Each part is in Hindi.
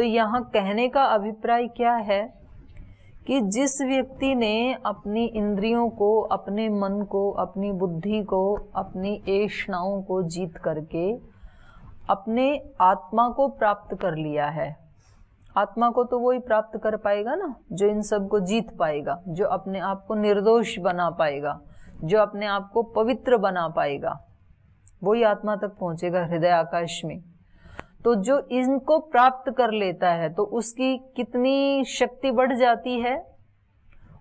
तो यहाँ कहने का अभिप्राय क्या है कि जिस व्यक्ति ने अपनी इंद्रियों को, अपने मन को, अपनी बुद्धि को, अपनी ऐष्णाओं को जीत करके अपने आत्मा को प्राप्त कर लिया है, आत्मा को तो वही प्राप्त कर पाएगा ना जो इन सब को जीत पाएगा, जो अपने आप को निर्दोष बना पाएगा, जो अपने आप को पवित्र बना पाएगा, वही आत्मा तक पहुंचेगा हृदय आकाश में। तो जो इनको प्राप्त कर लेता है तो उसकी कितनी शक्ति बढ़ जाती है,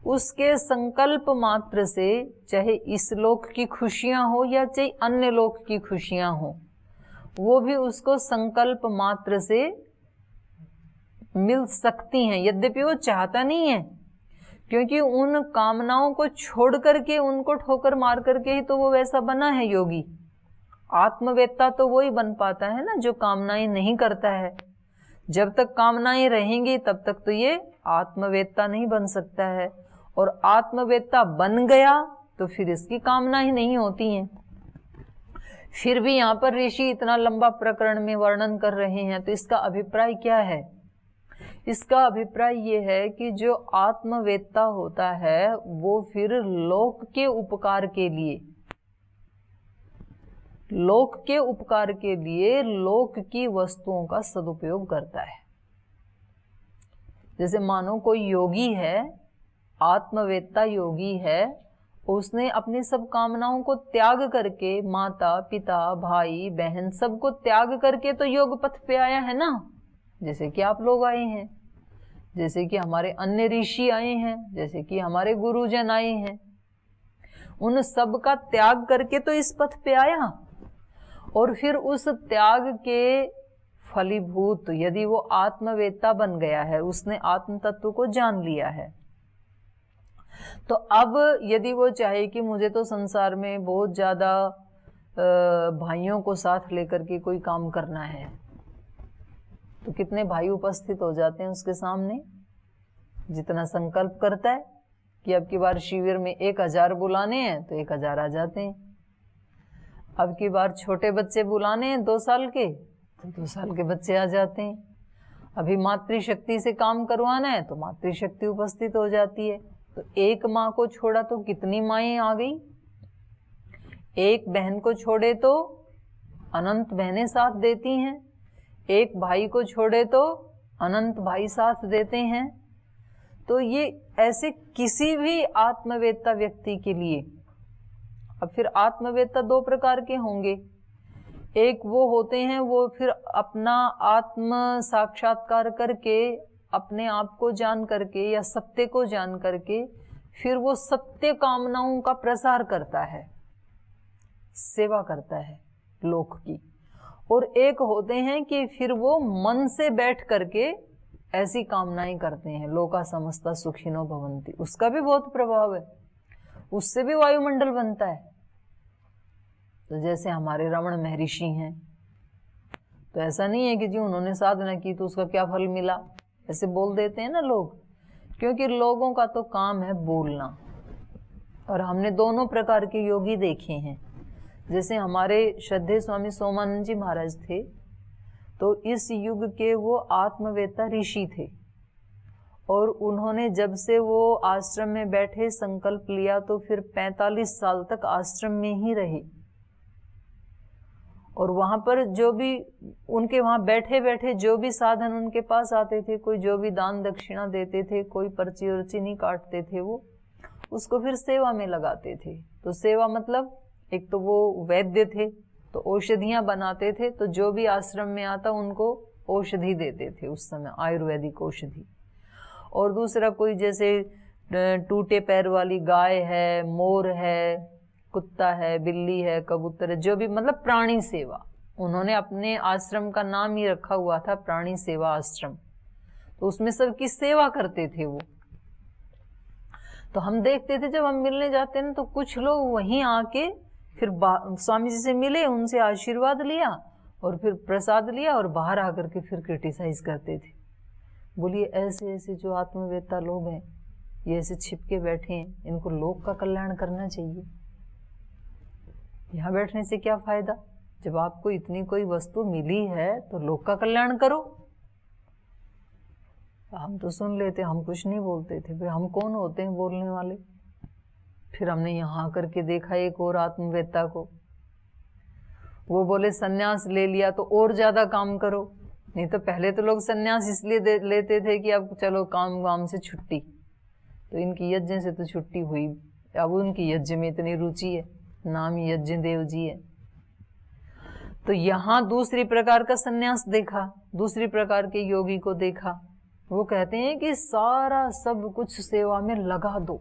उसके संकल्प मात्र से, चाहे इस लोक की खुशियां हो या चाहे अन्य लोक की खुशियां हो, वो भी उसको संकल्प मात्र से मिल सकती हैं, यद्यपि वो चाहता नहीं है, क्योंकि उन कामनाओं को छोड़ करके, उनको ठोकर मार करके ही तो वो वैसा बना है योगी। आत्मवेत्ता तो वही बन पाता है ना जो कामनाएं नहीं करता है। जब तक कामनाएं रहेंगी तब तक तो ये आत्मवेत्ता नहीं बन सकता है, और आत्मवेत्ता बन गया तो फिर इसकी कामनाएं नहीं होती हैं। फिर भी यहाँ पर ऋषि इतना लंबा प्रकरण में वर्णन कर रहे हैं, तो इसका अभिप्राय क्या है? इसका अभिप्राय ये है कि जो आत्मवेत्ता होता है वो फिर लोक के उपकार के लिए, लोक के उपकार के लिए लोक की वस्तुओं का सदुपयोग करता है। जैसे मानो कोई योगी है, आत्मवेत्ता योगी है, उसने अपनी सब कामनाओं को त्याग करके, माता पिता भाई बहन सबको त्याग करके तो योग पथ पे आया है ना। जैसे कि आप लोग आए हैं, जैसे कि हमारे अन्य ऋषि आए हैं, जैसे कि हमारे गुरुजन आए हैं, उन सब का त्याग करके तो इस पथ पे आया। और फिर उस त्याग के फलीभूत यदि वो आत्मवेत्ता बन गया है, उसने आत्म तत्व को जान लिया है, तो अब यदि वो चाहे कि मुझे तो संसार में बहुत ज्यादा भाइयों को साथ लेकर के कोई काम करना है, तो कितने भाई उपस्थित हो जाते हैं उसके सामने। जितना संकल्प करता है कि अब की बार शिविर में 1000 बुलाने हैं तो 1000 आ जाते हैं। अब की बार छोटे बच्चे बुलाने हैं 2 साल के तो 2 साल के बच्चे आ जाते हैं। अभी मातृशक्ति से काम करवाना है तो मातृशक्ति उपस्थित हो जाती है। तो एक माँ को छोड़ा तो कितनी माएँ आ गई, एक बहन को छोड़े तो अनंत बहनें साथ देती हैं, एक भाई को छोड़े तो अनंत भाई साथ देते हैं। तो ये ऐसे किसी भी आत्मवेत्ता व्यक्ति के लिए, अब फिर आत्मवेत्ता 2 प्रकार के होंगे। एक वो होते हैं वो फिर अपना आत्म साक्षात्कार करके, अपने आप को जान करके या सत्य को जान करके फिर वो सत्य कामनाओं का प्रसार करता है, सेवा करता है लोक की। और एक होते हैं कि फिर वो मन से बैठ करके ऐसी कामनाएं करते हैं, लोका समस्ता सुखिनो भवन्ति, उसका भी बहुत प्रभाव है, उससे भी वायुमंडल बनता है। तो जैसे हमारे रमण महर्षि हैं, तो ऐसा नहीं है कि जी उन्होंने साधना की तो उसका क्या फल मिला, ऐसे बोल देते हैं ना लोग, क्योंकि लोगों का तो काम है बोलना। और हमने दोनों प्रकार के योगी देखे हैं। जैसे हमारे श्रद्धेय स्वामी सोमानंद जी महाराज थे, तो इस युग के वो आत्मवेत्ता ऋषि थे, और उन्होंने जब से वो आश्रम में बैठे संकल्प लिया तो फिर 45 साल तक आश्रम में ही रहे। और वहां पर जो भी उनके वहां बैठे बैठे जो भी साधन उनके पास आते थे, कोई जो भी दान दक्षिणा देते थे, कोई पर्ची उर्ची नहीं काटते थे, वो उसको फिर सेवा में लगाते थे। तो सेवा मतलब एक तो वो वैद्य थे तो औषधियां बनाते थे, तो जो भी आश्रम में आता उनको औषधि देते थे, उस समय आयुर्वेदिक औषधि। और दूसरा कोई जैसे टूटे पैर वाली गाय है, मोर है, कुत्ता है, बिल्ली है, कबूतर है, जो भी मतलब प्राणी सेवा, उन्होंने अपने आश्रम का नाम ही रखा हुआ था प्राणी सेवा आश्रम। तो उसमें सबकी सेवा करते थे वो। तो हम देखते थे जब हम मिलने जाते हैं तो कुछ लोग वहीं आके फिर स्वामी जी से मिले, उनसे आशीर्वाद लिया और फिर प्रसाद लिया और बाहर आकर के फिर क्रिटिसाइज करते थे। बोलिए ऐसे ऐसे जो आत्मवेत्ता लोग हैं, ये ऐसे छिप के बैठे हैं, इनको लोक का कल्याण करना चाहिए। यहाँ बैठने से क्या फायदा, जब आपको इतनी कोई वस्तु मिली है तो लोक का कल्याण करो। हम तो सुन लेते, हम कुछ नहीं बोलते थे। भाई हम कौन होते हैं बोलने वाले। फिर हमने यहाँ करके देखा एक और आत्मवेत्ता को, वो बोले सन्यास ले लिया तो और ज्यादा काम करो। नहीं तो पहले तो लोग सन्यास इसलिए लेते थे कि अब चलो काम वाम से छुट्टी, तो इनकी यज्ञ से तो छुट्टी हुई। अब उनकी यज्ञ में इतनी रुचि है, नाम यज्ञ देव जी है। तो यहाँ दूसरी प्रकार का सन्यास देखा, दूसरी प्रकार के योगी को देखा। वो कहते हैं कि सारा सब कुछ सेवा में लगा दो।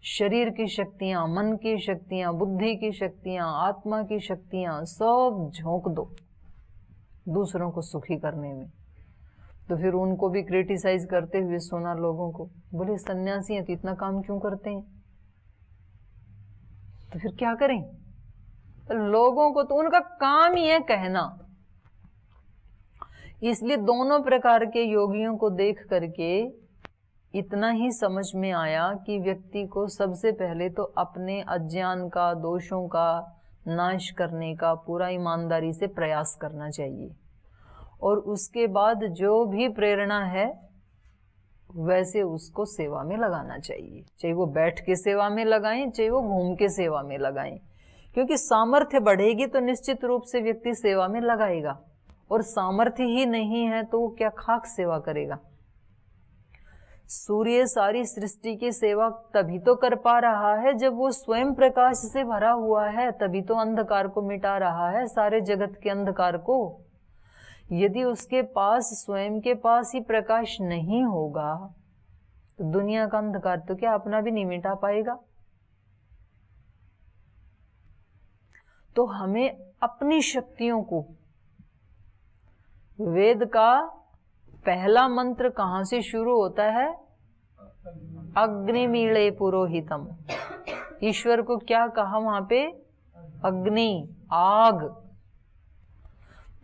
शरीर की शक्तियां, मन की शक्तियां, बुद्धि की शक्तियां, आत्मा की शक्तियां सब झोंक दो दूसरों को सुखी करने में। तो फिर उनको भी क्रिटिसाइज करते हुए सुना लोगों को, बोले सन्यासी हैं तो इतना काम क्यों करते हैं, तो फिर क्या करें। लोगों को तो उनका काम ही है कहना। इसलिए दोनों प्रकार के योगियों को देख करके इतना ही समझ में आया कि व्यक्ति को सबसे पहले तो अपने अज्ञान का, दोषों का नाश करने का पूरा ईमानदारी से प्रयास करना चाहिए, और उसके बाद जो भी प्रेरणा है वैसे उसको सेवा में लगाना चाहिए। चाहे वो बैठ के सेवा में लगाएं, चाहे वो घूम के सेवा में लगाएं, क्योंकि सामर्थ्य बढ़ेगी तो निश्चित रूप से व्यक्ति सेवा में लगाएगा, और सामर्थ्य ही नहीं है तो वो क्या खाक सेवा करेगा। सूर्य सारी सृष्टि की सेवा तभी तो कर पा रहा है जब वो स्वयं प्रकाश से भरा हुआ है, तभी तो अंधकार को मिटा रहा है, सारे जगत के अंधकार को। यदि उसके पास, स्वयं के पास ही प्रकाश नहीं होगा तो दुनिया का अंधकार तो क्या अपना भी नहीं मिटा पाएगा। तो हमें अपनी शक्तियों को, वेद का पहला मंत्र कहां से शुरू होता है, अग्निमीळे पुरोहितम। ईश्वर को क्या कहा वहां पे, अग्नि, आग।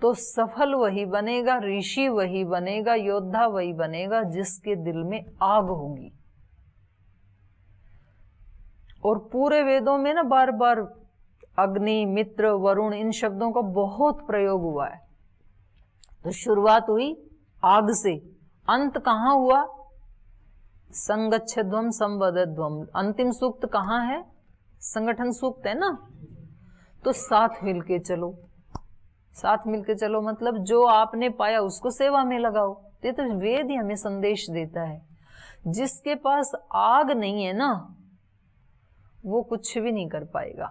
तो सफल वही बनेगा, ऋषि वही बनेगा, योद्धा वही बनेगा जिसके दिल में आग होगी। और पूरे वेदों में ना बार बार अग्नि, मित्र, वरुण इन शब्दों का बहुत प्रयोग हुआ है। तो शुरुआत हुई आग से, अंत कहां हुआ, संगच्छध्वम संवदध्वम। अंतिम सूक्त कहां है, संगठन सूक्त है ना। तो साथ मिलके चलो, साथ मिलके चलो मतलब जो आपने पाया उसको सेवा में लगाओ। ये तो वेद ही हमें संदेश देता है। जिसके पास आग नहीं है ना वो कुछ भी नहीं कर पाएगा।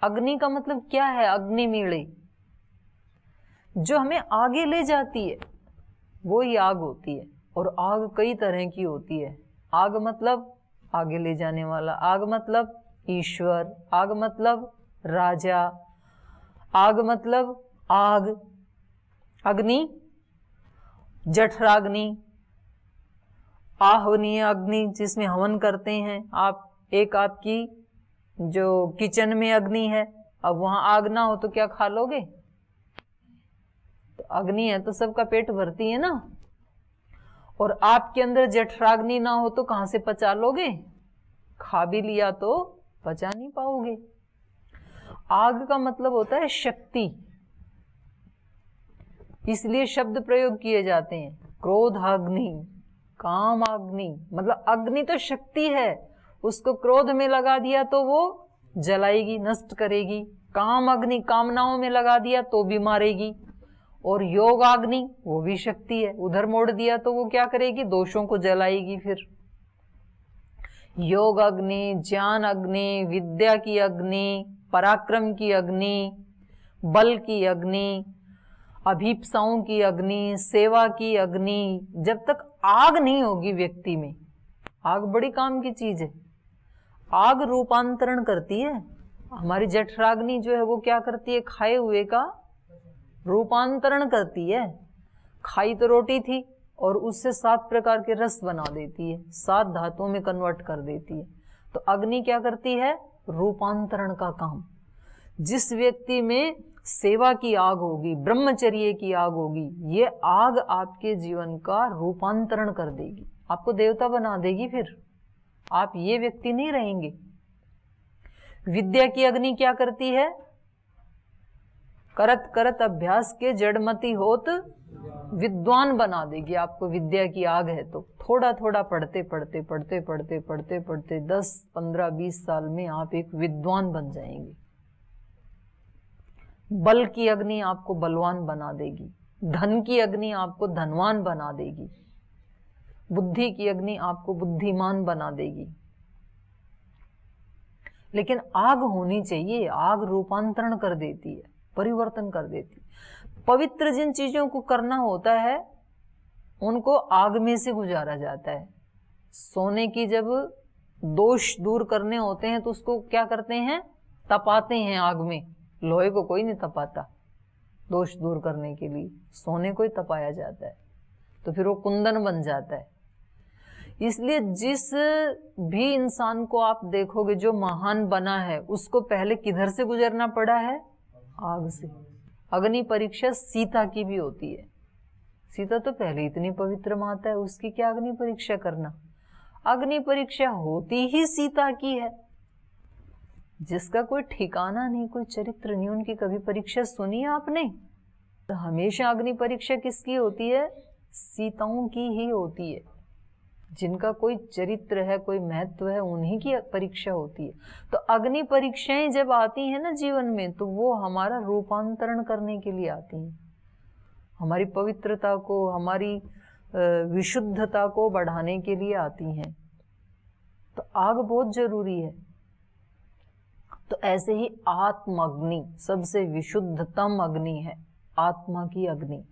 अग्नि का मतलब क्या है, अग्निमीळे, जो हमें आगे ले जाती है वो ही आग होती है। और आग कई तरह की होती है। आग मतलब आगे ले जाने वाला, आग मतलब ईश्वर, आग मतलब राजा, आग मतलब आग, अग्नि, जठराग्नि, आहवनीय अग्नि जिसमें हवन करते हैं आप। एक आपकी जो किचन में अग्नि है, अब वहां आग ना हो तो क्या खा लोगे, तो अग्नि है तो सबका पेट भरती है ना। और आपके अंदर जठराग्नि ना हो तो कहां से पचा लोगे, खा भी लिया तो पचा नहीं पाओगे। आग का मतलब होता है शक्ति, इसलिए शब्द प्रयोग किए जाते हैं, क्रोधाग्नि, कामाग्नि। मतलब अग्नि तो शक्ति है, उसको क्रोध में लगा दिया तो वो जलाएगी, नष्ट करेगी। काम अग्नि, कामनाओं में लगा दिया तो भी मारेगी। और योग अग्नि वो भी शक्ति है, उधर मोड़ दिया तो वो क्या करेगी, दोषों को जलाएगी। फिर योग अग्नि, ज्ञान अग्नि, विद्या की अग्नि, पराक्रम की अग्नि, बल की अग्नि, अभीप्साओं की अग्नि, सेवा की अग्नि। जब तक आग नहीं होगी व्यक्ति में, आग बड़ी काम की चीज है। आग रूपांतरण करती है। हमारी जठराग्नि जो है वो क्या करती है, खाए हुए का रूपांतरण करती है। खाई तो रोटी थी और उससे 7 प्रकार के रस बना देती है, 7 धातुओं में कन्वर्ट कर देती है। तो अग्नि क्या करती है, रूपांतरण का काम। जिस व्यक्ति में सेवा की आग होगी, ब्रह्मचर्य की आग होगी, ये आग आपके जीवन का रूपांतरण कर देगी, आपको देवता बना देगी। फिर आप ये व्यक्ति नहीं रहेंगे। विद्या की अग्नि क्या करती है, करत करत अभ्यास के जड़मति होत विद्वान बना देगी आपको। विद्या की आग है तो थोड़ा थोड़ा पढ़ते पढ़ते पढ़ते पढ़ते पढ़ते पढ़ते 10, 15, 20 साल में आप एक विद्वान बन जाएंगे। बल की अग्नि आपको बलवान बना देगी, धन की अग्नि आपको धनवान बना देगी, बुद्धि की अग्नि आपको बुद्धिमान बना देगी। लेकिन आग होनी चाहिए, आग रूपांतरण कर देती है, परिवर्तन कर देती है। पवित्र जिन चीजों को करना होता है उनको आग में से गुजारा जाता है। सोने की जब दोष दूर करने होते हैं तो उसको क्या करते हैं, तपाते हैं आग में। लोहे को कोई नहीं तपाता दोष दूर करने के लिए, सोने को ही तपाया जाता है, तो फिर वो कुंदन बन जाता है। इसलिए जिस भी इंसान को आप देखोगे जो महान बना है, उसको पहले किधर से गुजरना पड़ा है, आग से। अग्नि परीक्षा सीता की भी होती है। सीता तो पहले इतनी पवित्र माता है, उसकी क्या अग्नि परीक्षा करना। अग्नि परीक्षा होती ही सीता की है, जिसका कोई ठिकाना नहीं, कोई चरित्र नहीं, उनकी कभी परीक्षा सुनी आपने? तो हमेशा अग्नि परीक्षा किसकी होती है, सीताओं की ही होती है। जिनका कोई चरित्र है, कोई महत्व है, उन्हीं की परीक्षा होती है। तो अग्नि परीक्षाएं जब आती हैं ना जीवन में, तो वो हमारा रूपांतरण करने के लिए आती हैं, हमारी पवित्रता को, हमारी विशुद्धता को बढ़ाने के लिए आती हैं। तो आग बहुत जरूरी है। तो ऐसे ही आत्म अग्नि सबसे विशुद्धतम अग्नि है, आत्मा की अग्नि।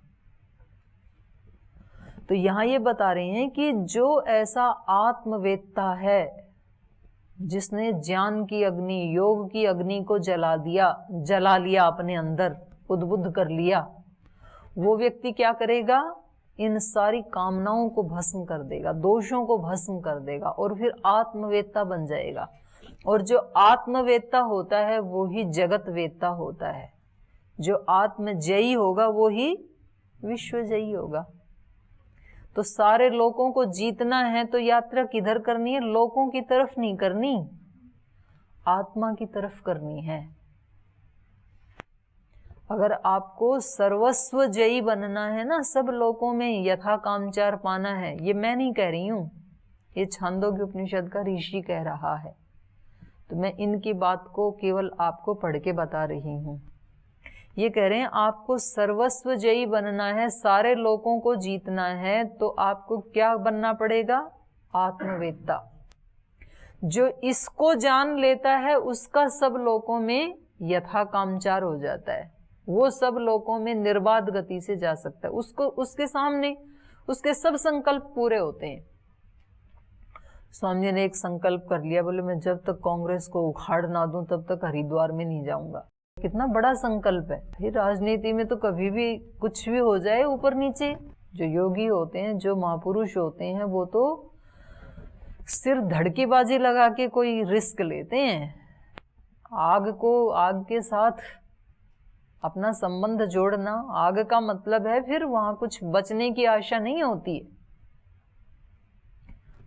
तो यहां ये बता रहे हैं कि जो ऐसा आत्मवेत्ता है, जिसने ज्ञान की अग्नि, योग की अग्नि को जला लिया अपने अंदर, उद्बुद्ध कर लिया, वो व्यक्ति क्या करेगा, इन सारी कामनाओं को भस्म कर देगा, दोषों को भस्म कर देगा और फिर आत्मवेत्ता बन जाएगा। और जो आत्मवेत्ता होता है वो ही जगतवेत्ता होता है। जो आत्मजयी होगा वो ही विश्वजयी होगा। तो सारे लोगों को जीतना है तो यात्रा किधर करनी है, लोगों की तरफ नहीं करनी, आत्मा की तरफ करनी है। अगर आपको सर्वस्व जयी बनना है ना, सब लोगों में यथा कामचार पाना है, ये मैं नहीं कह रही हूं, ये छांदोग्य उपनिषद का ऋषि कह रहा है। तो मैं इनकी बात को केवल आपको पढ़ के बता रही हूं। ये कह रहे हैं आपको सर्वस्व जयी बनना है, सारे लोगों को जीतना है, तो आपको क्या बनना पड़ेगा, आत्मवेत्ता। जो इसको जान लेता है उसका सब लोगों में यथा कामचार हो जाता है, वो सब लोगों में निर्बाध गति से जा सकता है। उसको, उसके सामने उसके सब संकल्प पूरे होते हैं। स्वामी जी ने एक संकल्प कर लिया, बोले मैं जब तक कांग्रेस को उखाड़ ना दूं तब तक हरिद्वार में नहीं जाऊंगा। कितना बड़ा संकल्प है। फिर राजनीति में तो कभी भी कुछ भी हो जाए ऊपर नीचे। जो योगी होते हैं, जो महापुरुष होते हैं, वो तो सिर धड़कीबाजी लगा के कोई रिस्क लेते हैं। आग के साथ अपना संबंध जोड़ना, आग का मतलब है फिर वहां कुछ बचने की आशा नहीं होती है।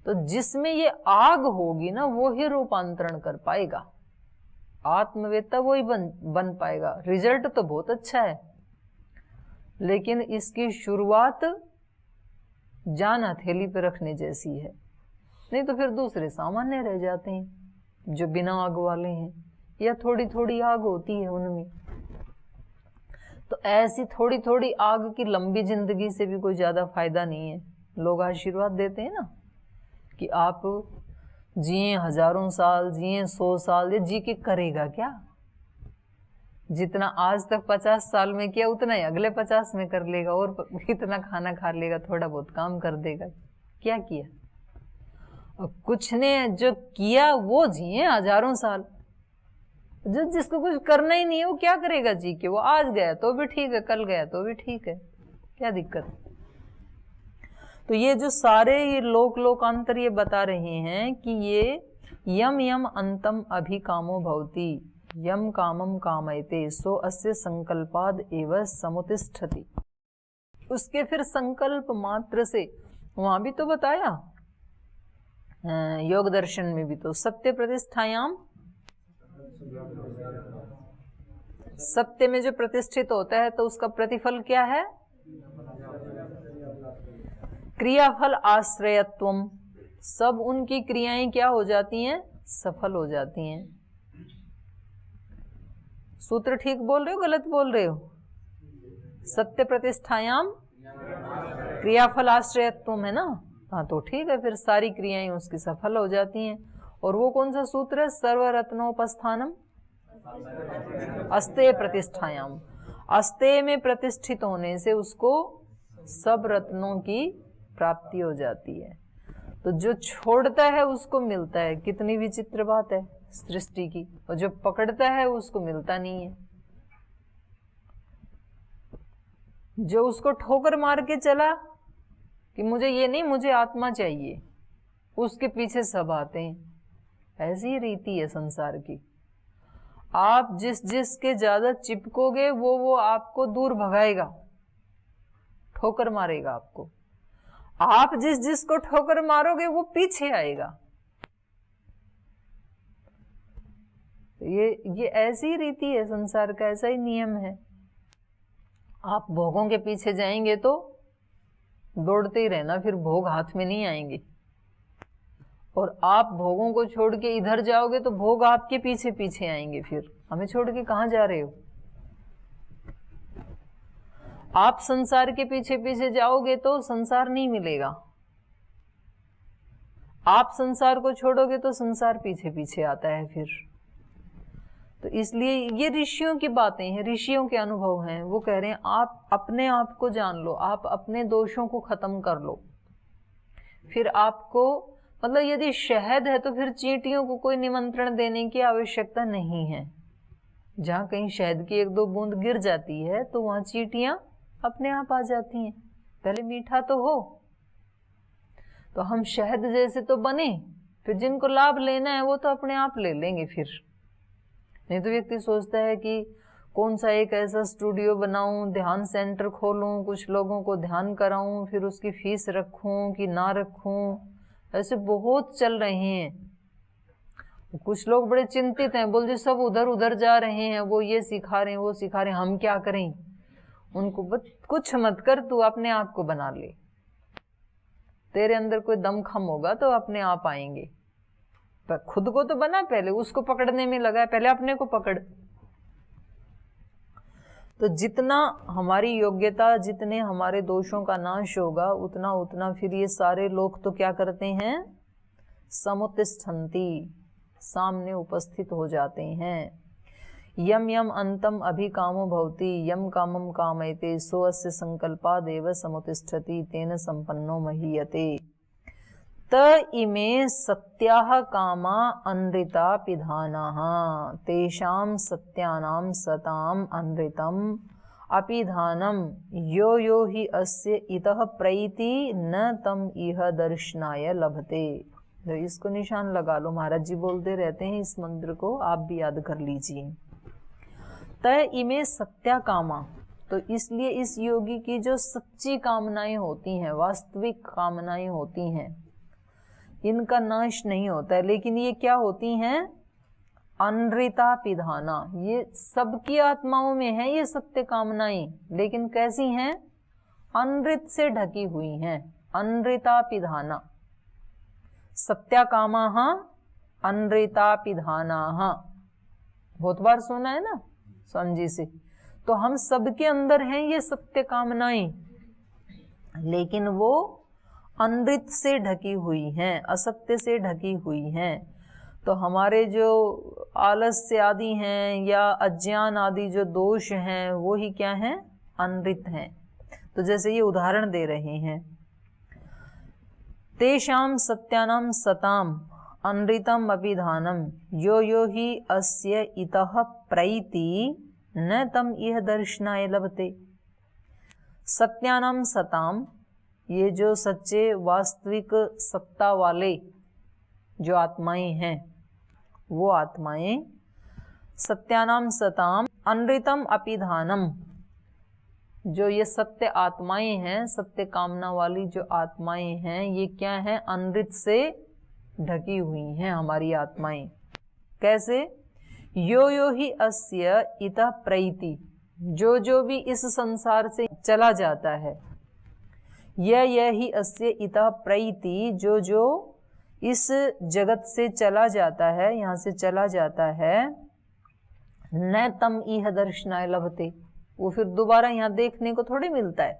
तो जिसमें ये आग होगी ना, वो ही रूपांतरण कर पाएगा, आत्मवेत्ता वो ही बन पाएगा। रिजल्ट तो बहुत अच्छा है, लेकिन इसकी शुरुआत जान हथेली पे रखने जैसी है। नहीं तो फिर दूसरे सामान्य रह जाते हैं जो बिना आग वाले हैं, या थोड़ी थोड़ी आग होती है उनमें। तो ऐसी थोड़ी थोड़ी आग की लंबी जिंदगी से भी कोई ज्यादा फायदा नहीं है। लोग आशीर्वाद देते हैं ना कि आप जिए हजारों साल, जिए 100 साल, ये जी के करेगा क्या? जितना आज तक 50 साल में किया उतना ही अगले 50 में कर लेगा, और इतना खाना खा लेगा, थोड़ा बहुत काम कर देगा। क्या किया? और कुछ ने जो किया वो जिए हजारों साल। जो जिसको कुछ करना ही नहीं है वो क्या करेगा जी के? वो आज गया तो भी ठीक है, कल गया तो भी ठीक है, क्या दिक्कत है? तो ये जो सारे ये लोकांतर ये बता रहे हैं कि ये यम यम अंतम अभिकामो भवति, यम कामम कामयते सो अस्य संकल्पाद एव समुतिष्ठति। उसके फिर संकल्प मात्र से, वहां भी तो बताया योग दर्शन में भी तो, सत्य प्रतिष्ठायाम, सत्य में जो प्रतिष्ठित होता है तो उसका प्रतिफल क्या है? क्रियाफल आश्रयत्वम, सब उनकी क्रियाएं क्या हो जाती हैं? सफल हो जाती हैं। सूत्र ठीक बोल रहे हो गलत बोल रहे हो? सत्य प्रतिष्ठायाम क्रियाफल आश्रयत्वम है ना? हाँ तो ठीक है, फिर सारी क्रियाएं उसकी सफल हो जाती हैं। और वो कौन सा सूत्र है? सर्वरत्नोपस्थानम अस्तेय प्रतिष्ठायाम, अस्तेय में प्रतिष्ठित होने से उसको सब रत्नों की प्राप्ति हो जाती है। तो जो छोड़ता है उसको मिलता है, कितनी विचित्र बात है सृष्टि की। और जो पकड़ता है उसको मिलता नहीं है। जो उसको ठोकर मार के चला कि मुझे ये नहीं, मुझे आत्मा चाहिए, उसके पीछे सब आते हैं। ऐसी रीति है संसार की। आप जिस जिस के ज्यादा चिपकोगे वो आपको दूर भगाएगा, ठोकर मारेगा आपको। आप जिस जिस को ठोकर मारोगे वो पीछे आएगा। ये ऐसी रीति है संसार का, ऐसा ही नियम है। आप भोगों के पीछे जाएंगे तो दौड़ते ही रहना, फिर भोग हाथ में नहीं आएंगे। और आप भोगों को छोड़ के इधर जाओगे तो भोग आपके पीछे पीछे आएंगे। फिर हमें छोड़ के कहाँ जा रहे हो? आप संसार के पीछे पीछे जाओगे तो संसार नहीं मिलेगा। आप संसार को छोड़ोगे तो संसार पीछे पीछे आता है फिर। तो इसलिए ये ऋषियों की बातें हैं, ऋषियों के अनुभव हैं। वो कह रहे हैं आप अपने आप को जान लो, आप अपने दोषों को खत्म कर लो, फिर आपको मतलब यदि शहद है तो फिर चींटियों को कोई निमंत्रण देने की आवश्यकता नहीं है। जहां कहीं शहद की एक दो बूंद गिर जाती है तो वहां चींटियां अपने आप आ जाती हैं। पहले मीठा तो हो, तो हम शहद जैसे तो बने, फिर जिनको लाभ लेना है वो तो अपने आप ले लेंगे। फिर नहीं तो व्यक्ति सोचता है कि कौन सा एक ऐसा स्टूडियो बनाऊं, ध्यान सेंटर खोलूं, कुछ लोगों को ध्यान कराऊं, फिर उसकी फीस रखूं कि ना रखूं। ऐसे बहुत चल रहे हैं। कुछ लोग बड़े चिंतित हैं, बोल जी सब उधर उधर जा रहे हैं, वो ये सिखा रहे हैं, वो सिखा रहे हैं, हम क्या करें? उनको कुछ मत कर, तू अपने आप को बना ले। तेरे अंदर कोई दमखम होगा तो अपने आप आएंगे। पर खुद को तो बना, पहले उसको पकड़ने में लगा है, पहले अपने को पकड़। तो जितना हमारी योग्यता, जितने हमारे दोषों का नाश होगा उतना उतना फिर ये सारे लोग तो क्या करते हैं? समुत्तिष्ठन्ति, सामने उपस्थित हो जाते हैं। यम यम अंतम अभिकामो भवति यम कामम कामयते सो अस्य संकल्पादेव समुत्तिष्ठति तेन संपन्नो महीयते। त इमे सत्याः कामा अनृता पिधानाः तेषां सत्यानां सताम् अनृतम् अपिधानम् यो यो हि अस्य इतः प्रैति न तम इह दर्शनाय लभते। तो इसको निशान लगा लो, महाराज जी बोलते रहते हैं इस मंत्र को, आप भी याद कर लीजिए। तय इमे सत्या कामा, तो इसलिए इस योगी की जो सच्ची कामनाएं होती हैं, वास्तविक कामनाएं होती हैं, इनका नाश नहीं होता है। लेकिन ये क्या होती हैं? अनृता पिधाना, ये सबकी आत्माओं में है ये सत्य कामनाएं, लेकिन कैसी हैं? अनृत से ढकी हुई हैं। अनृता पिधाना, सत्या कामाः अनृता पिधानाः, बहुत बार सुना है ना स्वामी जी से। तो हम सबके अंदर हैं ये सत्य कामनाएं, लेकिन वो अनृत से ढकी हुई हैं, असत्य से ढकी हुई हैं। तो हमारे जो आलस्य आदि हैं या अज्ञान आदि जो दोष हैं वो ही क्या हैं? अनृत हैं। तो जैसे ये उदाहरण दे रहे हैं, तेषां सत्यानां सताम अनृतम अभिधानम यो यो हि अस्य इतः प्रैति न तम इह दर्शनाय लभते। सत्यानां सताम, ये जो सच्चे वास्तविक सत्ता वाले जो आत्माएं हैं वो आत्माएं, सत्यानां सताम अनृतम अपिधानम, जो ये सत्य आत्माएं हैं, सत्य कामना वाली जो आत्माएं हैं, ये क्या हैं? अनृत से ढकी हुई हैं हमारी आत्माएं। कैसे? यो यो ही अस्य इतः प्रैति, जो जो भी इस संसार से चला जाता है, यह ही अस्य इतः प्रैति, जो जो इस जगत से चला जाता है, यहाँ से चला जाता है, न तम इह दर्शनाय लभते, वो फिर दोबारा यहाँ देखने को थोड़ी मिलता है।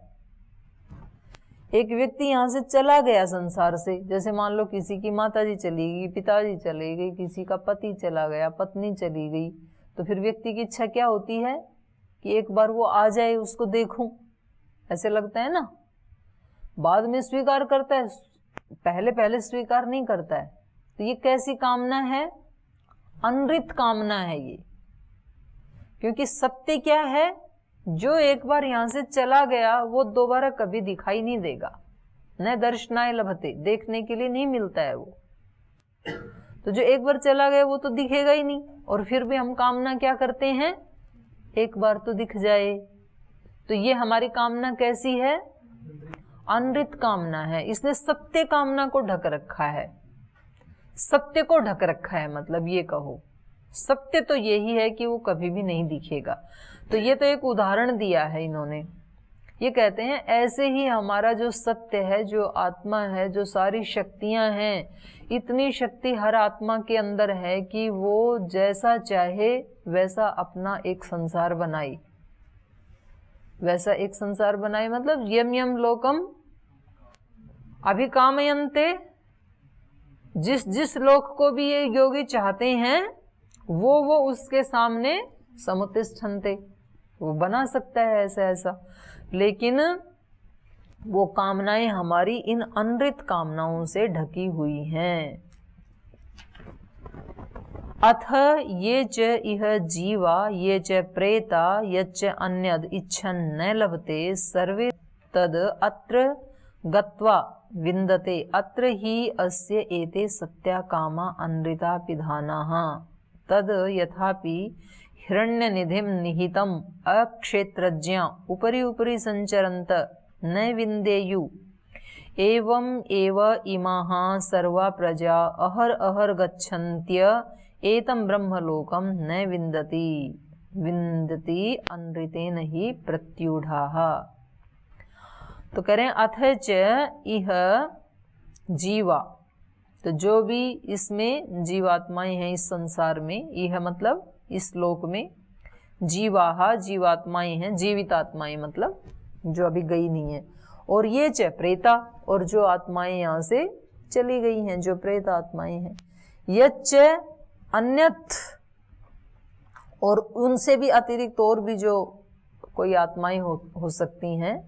एक व्यक्ति यहाँ से चला गया संसार से, जैसे मान लो किसी की माताजी चली गई, पिताजी चले गए, किसी का पति चला गया, पत्नी चली गई, तो फिर व्यक्ति की इच्छा क्या होती है कि एक बार वो आ जाए, उसको देखूं, ऐसे लगता है ना। बाद में स्वीकार करता है, पहले पहले स्वीकार नहीं करता है। तो ये कैसी कामना है? अनृत कामना है ये। क्योंकि सत्य क्या है? जो एक बार यहां से चला गया वो दोबारा कभी दिखाई नहीं देगा। न दर्शनाय लभते, देखने के लिए नहीं मिलता है वो। तो जो एक बार चला गया वो तो दिखेगा ही नहीं। और फिर भी हम कामना क्या करते हैं? एक बार तो दिख जाए। तो ये हमारी कामना कैसी है? अनृत कामना है। इसने सत्य कामना को ढक रखा है। सत्य को ढक रखा है, मतलब ये कहो सत्य तो यही है कि वो कभी भी नहीं दिखेगा। तो ये तो एक उदाहरण दिया है इन्होंने। ये कहते हैं ऐसे ही हमारा जो सत्य है, जो आत्मा है, जो सारी शक्तियां हैं, इतनी शक्ति हर आत्मा के अंदर है कि वो जैसा चाहे वैसा अपना एक संसार बनाए। वैसा एक संसार बनाए मतलब यम यम लोकम अभिकामयन्ते, जिस जिस लोक को भी ये योगी चाहते हैं वो उसके सामने समुत्तिष्ठन्ते, वो बना सकता है ऐसा ऐसा। लेकिन वो कामनाएं हमारी इन अनृत कामनाओं से ढकी हुई हैं। अथ ये च इह जीवा ये च प्रेता यच्च अन्यद इच्छन् न लभते सर्वे तद अत्र गत्वा विन्दते अत्र हि अस्य एते सत्या कामा अनृता पिधानाः तद यथापि हिरण्यनिधिं निहितम् अक्षेत्रज्ञा उपरि उपरि संचरन्त न विन्देयु एवं एव इमाः सर्वा प्रजा अहर अहर गच्छन्त्य एतं ब्रह्मलोकं न विन्दति अनृतेन हि प्रत्यूढाः। तो करें अथ च इह जीवा, तो जो भी इसमें जीवात्माएं हैं इस संसार में, यह मतलब इस लोक में, जीवाहा जीवात्माएं हैं, जीवित आत्माएं मतलब जो अभी गई नहीं है, और ये च प्रेता, और जो आत्माएं यहाँ से चली गई हैं, जो प्रेत आत्माएं हैं, यच्च अन्यत, और उनसे भी अतिरिक्त और भी जो कोई आत्माएं हो सकती हैं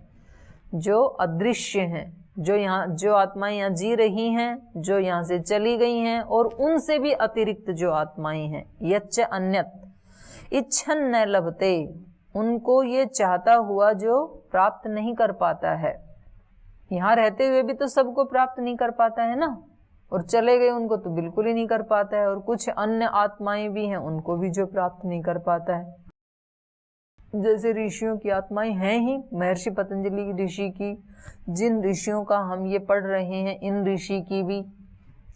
जो अदृश्य हैं, जो यहाँ जो आत्माएं यहाँ जी रही हैं, जो यहाँ से चली गई हैं, और उनसे भी अतिरिक्त जो आत्माएं हैं, यच्च अन्यत इच्छन् न लभते, उनको ये चाहता हुआ जो प्राप्त नहीं कर पाता है। यहाँ रहते हुए भी तो सबको प्राप्त नहीं कर पाता है ना, और चले गए उनको तो बिल्कुल ही नहीं कर पाता है। और कुछ अन्य आत्माएं भी हैं उनको भी जो प्राप्त नहीं कर पाता है। जैसे ऋषियों की आत्माएं हैं ही, महर्षि पतंजलि की ऋषि की, जिन ऋषियों का हम ये पढ़ रहे हैं, इन ऋषि की भी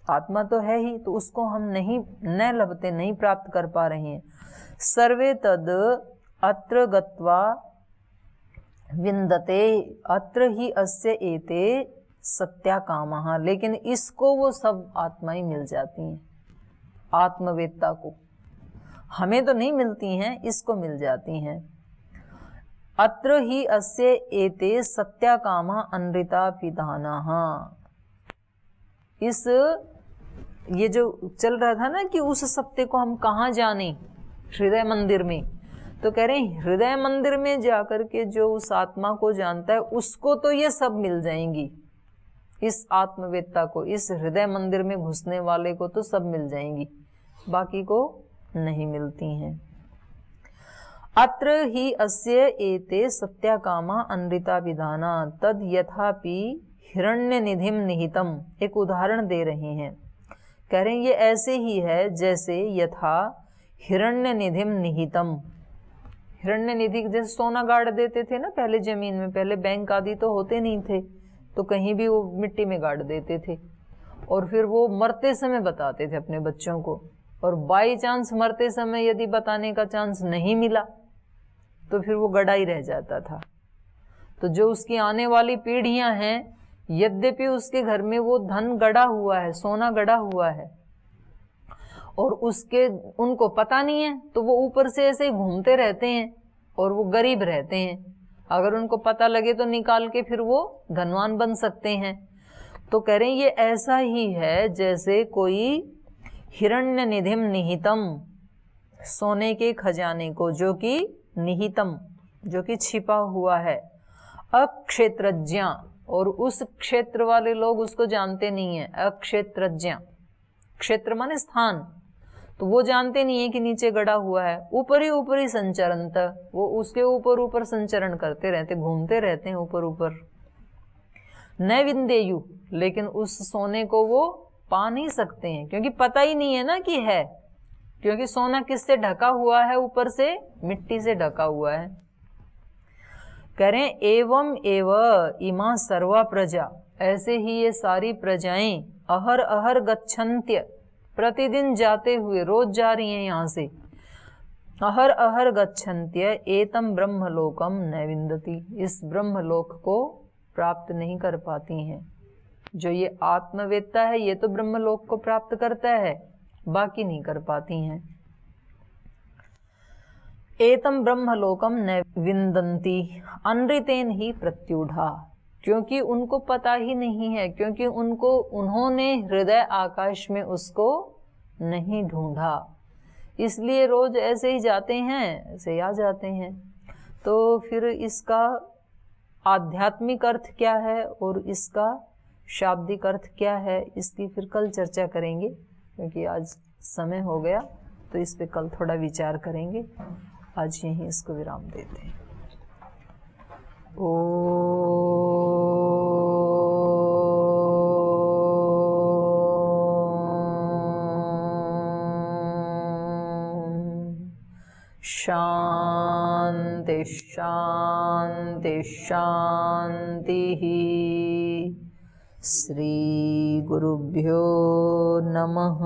आत्मा तो है ही, तो उसको हम नहीं न लभते, नहीं प्राप्त कर पा रहे हैं। सर्वे तद अत्र गत्वा विन्दते अत्र ही अस्य एते सत्या कामः, लेकिन इसको वो सब आत्माएं मिल जाती हैं, आत्मवेत्ता को। हमें तो नहीं मिलती हैं, इसको मिल जाती हैं। अत्र ही अस्य एते सत्या कामः अनृता पिधानाः। इस ये जो चल रहा था ना कि उस सत्य को हम कहाँ जाने, हृदय मंदिर में, तो कह रहे हैं हृदय मंदिर में जाकर के जो उस आत्मा को जानता है उसको तो ये सब मिल जाएंगी। इस आत्मवेत्ता को, इस हृदय मंदिर में घुसने वाले को तो सब मिल जाएंगी, बाकी को नहीं मिलती हैं। अत्र ही अस्य एते सत्या कामा अनृता विधाना तद यथापि हिरण्य निधिम निहितम, एक उदाहरण दे रहे हैं। कह रहे हैं ये ऐसे ही है जैसे यथा हिरण्य निधिम निहितम, हिरण्य निधि जैसे सोना गाड़ देते थे ना पहले जमीन में, पहले बैंक आदि तो होते नहीं थे, तो कहीं भी वो मिट्टी में गाड़ देते थे, और फिर वो मरते समय बताते थे अपने बच्चों को, और बाई चांस मरते समय यदि बताने का चांस नहीं मिला तो फिर वो गड़ा ही रह जाता था। तो जो उसकी आने वाली पीढ़ियां हैं, यद्यपि उसके घर में वो धन गड़ा हुआ है, सोना गड़ा हुआ है, और उनको पता नहीं है, तो वो ऊपर से ऐसे ही घूमते रहते हैं और वो गरीब रहते हैं। अगर उनको पता लगे तो निकाल के फिर वो धनवान बन सकते हैं। तो कह रहे हैं ये ऐसा ही है जैसे कोई हिरण्य निधिम निहितम, सोने के खजाने को जो कि निहितम, जो कि छिपा हुआ है, अक्षेत्रज्ञ, और उस क्षेत्र वाले लोग उसको जानते नहीं है। अक्षेत्रज्ञ, क्षेत्र माने स्थान, तो वो जानते नहीं है कि नीचे गड़ा हुआ है। ऊपरी संचरणत, वो उसके ऊपर संचरण करते रहते, घूमते रहते हैं ऊपर ऊपर। नैविंदेयु, लेकिन उस सोने को वो पा नहीं सकते हैं, क्योंकि पता ही नहीं है ना कि है, क्योंकि सोना किससे ढका हुआ है? ऊपर से मिट्टी से ढका हुआ है। कह रहे हैं एवं एव इमा सर्वा प्रजा, ऐसे ही ये सारी प्रजाएं अहर अहर गच्छन्त्य, प्रतिदिन जाते हुए, रोज जा रही हैं यहाँ से। अहर अहर गच्छन्त्य एतम ब्रह्मलोकम नैविंदति, इस ब्रह्मलोक को प्राप्त नहीं कर पाती हैं। जो ये आत्मवेत्ता है ये तो ब्रह्मलोक को प्राप्त करता है, बाकी नहीं कर पाती हैं। एतम ब्रह्मलोकम नैविंदन्ति अनृतेन ही प्रत्यूढ़ा, क्योंकि उनको पता ही नहीं है, क्योंकि उन्होंने हृदय आकाश में उसको नहीं ढूंढा, इसलिए रोज ऐसे ही जाते हैं, ऐसे ही आ जाते हैं। तो फिर इसका आध्यात्मिक अर्थ क्या है और इसका शाब्दिक अर्थ क्या है, इसकी फिर कल चर्चा करेंगे, क्योंकि आज समय हो गया, तो इस पे कल थोड़ा विचार करेंगे। आज यहीं इसको विराम देते हैं। शांति शांति शांति। श्री गुरुभ्यो नमः।